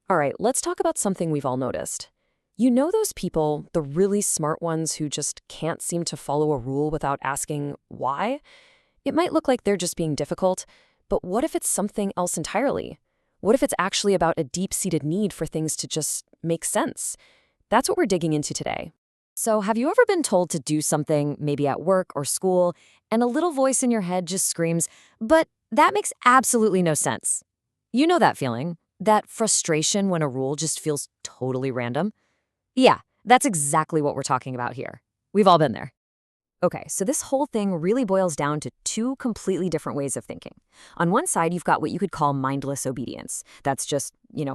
All right, let's talk about something we've all noticed. You know those people, the really smart ones who just can't seem to follow a rule without asking why? It might look like they're just being difficult, but what if it's something else entirely? What if it's actually about a deep-seated need for things to just make sense? That's what we're digging into today. So, have you ever been told to do something, maybe at work or school, and a little voice in your head just screams, but that makes absolutely no sense? You know that feeling, that frustration when a rule just feels totally random? Yeah, that's exactly what we're talking about here. We've all been there. Okay, so this whole thing really boils down to two completely different ways of thinking. On one side, you've got what you could call mindless obedience. That's just,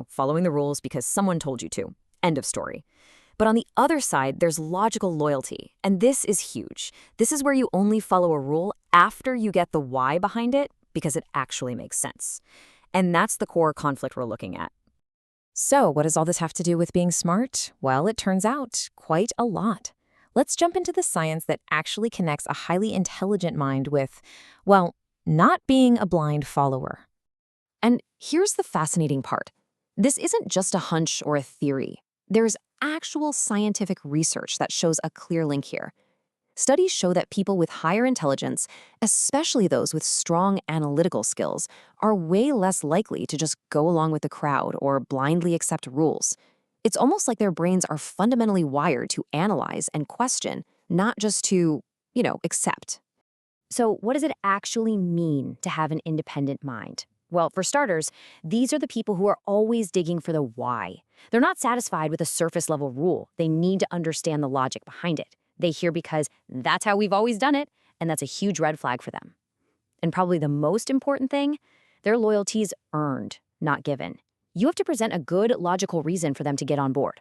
following the rules because someone told you to. End of story. But on the other side, there's logical loyalty, and this is huge. This is where you only follow a rule after you get the why behind it because it actually makes sense. And that's the core conflict we're looking at. So, what does all this have to do with being smart? Well, it turns out quite a lot. Let's jump into the science that actually connects a highly intelligent mind with, well, not being a blind follower. And here's the fascinating part. This isn't just a hunch or a theory. There's actual scientific research that shows a clear link here. Studies show that people with higher intelligence, especially those with strong analytical skills, are way less likely to just go along with the crowd or blindly accept rules. It's almost like their brains are fundamentally wired to analyze and question, not just to, accept. So, what does it actually mean to have an independent mind? Well, for starters, these are the people who are always digging for the why. They're not satisfied with a surface level rule. They need to understand the logic behind it. They hear because that's how we've always done it, and that's a huge red flag for them. And probably the most important thing, their loyalty's earned, not given. You have to present a good, logical reason for them to get on board.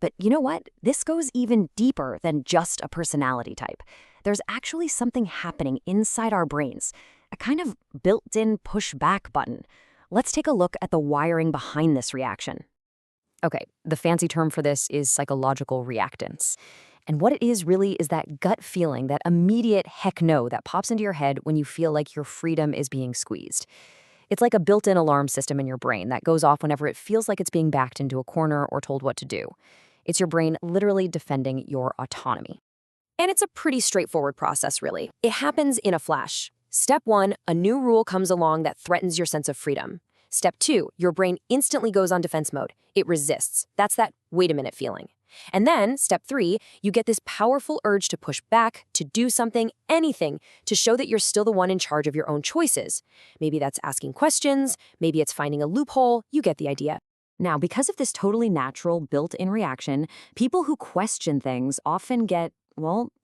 But you know what? This goes even deeper than just a personality type. There's actually something happening inside our brains, a kind of built-in pushback button. Let's take a look at the wiring behind this reaction. Okay, the fancy term for this is psychological reactance. And what it is really is that gut feeling, that immediate heck no that pops into your head when you feel like your freedom is being squeezed. It's like a built-in alarm system in your brain that goes off whenever it feels like it's being backed into a corner or told what to do. It's your brain literally defending your autonomy. And it's a pretty straightforward process, really. It happens in a flash. Step 1, a new rule comes along that threatens your sense of freedom. Step 2, your brain instantly goes on defense mode. It resists. That's that wait a minute feeling. And then, step 3, you get this powerful urge to push back, to do something, anything, to show that you're still the one in charge of your own choices. Maybe that's asking questions, maybe it's finding a loophole, you get the idea. Now, because of this totally natural, built-in reaction, people who question things often get,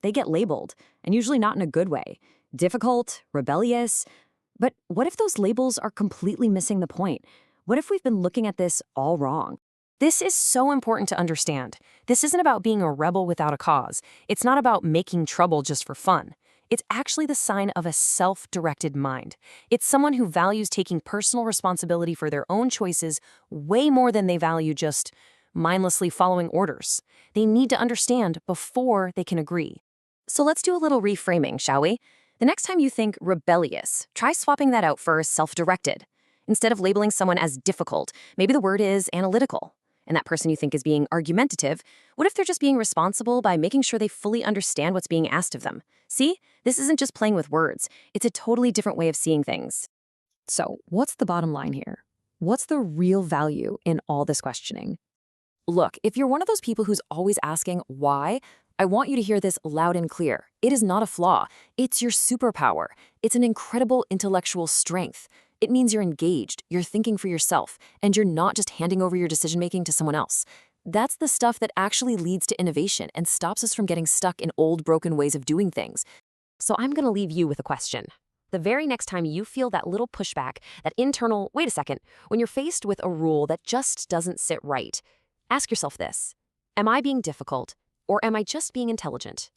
they get labeled, and usually not in a good way. Difficult, rebellious. But what if those labels are completely missing the point? What if we've been looking at this all wrong? This is so important to understand. This isn't about being a rebel without a cause. It's not about making trouble just for fun. It's actually the sign of a self-directed mind. It's someone who values taking personal responsibility for their own choices way more than they value just mindlessly following orders. They need to understand before they can agree. So let's do a little reframing, shall we? The next time you think rebellious, try swapping that out for self-directed. Instead of labeling someone as difficult, maybe the word is analytical. And that person you think is being argumentative, what if they're just being responsible by making sure they fully understand what's being asked of them? See, this isn't just playing with words. It's a totally different way of seeing things. So, what's the bottom line here? What's the real value in all this questioning? Look, if you're one of those people who's always asking why, I want you to hear this loud and clear. It is not a flaw. It's your superpower. It's an incredible intellectual strength. It means you're engaged, you're thinking for yourself, and you're not just handing over your decision-making to someone else. That's the stuff that actually leads to innovation and stops us from getting stuck in old, broken ways of doing things. So I'm going to leave you with a question. The very next time you feel that little pushback, that internal, wait a second, when you're faced with a rule that just doesn't sit right, ask yourself this: am I being difficult, or am I just being intelligent?